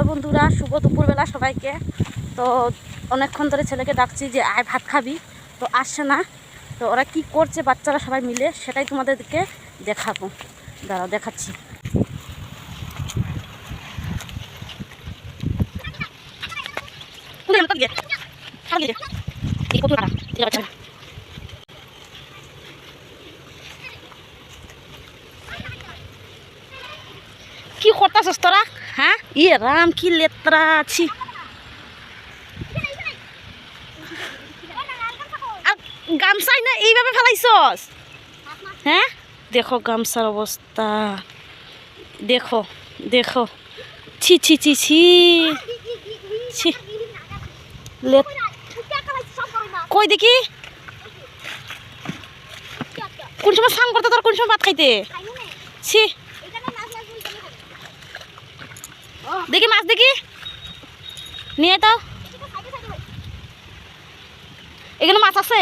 Hello বন্ধুরা, শুভ দুপুরবেলা সবাইকে। তো অনেকক্ষণ ধরে ছেলেকে ডাকছি যে আয় ভাত খাবি, তো আসছে না। তো ওরা কি করছে বাচ্চারা সবাই মিলে সেটাই তোমাদেরকে দেখাবো। দাঁড়াও, দেখাচ্ছি। কি করতেছস তোরা? হ্যাঁ, ইয়ে রাম, কি লেত্রা আছি। আর গামছাই না এইভাবে ফেলাইছস? হ্যাঁ, দেখো গামছার অবস্থা, দেখো দেখো, ছি ছি ছি ছি ছি। কই দেখি কোন সময় স্নান করতে, তোর কোন সময় ভাত খাইতে? ছি, দেখি মাছ, দেখি নিয়ে তো। এখানে মাছ আছে?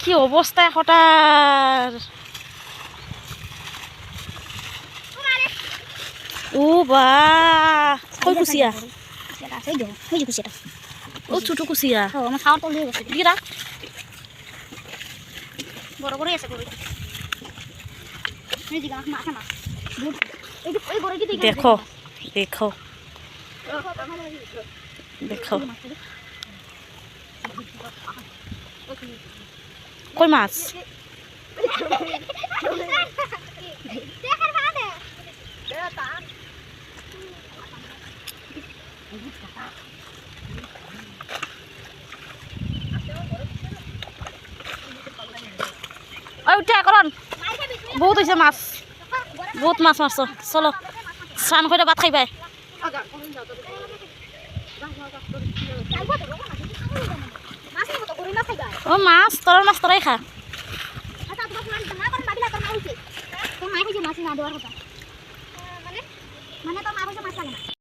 কি অবস্থা এখটার! ও বা, কই কুচিয়া? ও ছোট কুচিয়া, বড় বড় আছে দেখো দেখো দেখো, কই মাছ? ওইটা করন, বহুত হয়েছে মাছ, বহুত মাছ মারছো। চলো স্নান করে ভাত খাইবাই। ও মাছ, তোর মাছ তোরাই খা। মাছ না দেওয়ার কথা, মানে তোর মা বলছে মাছ লাগে না।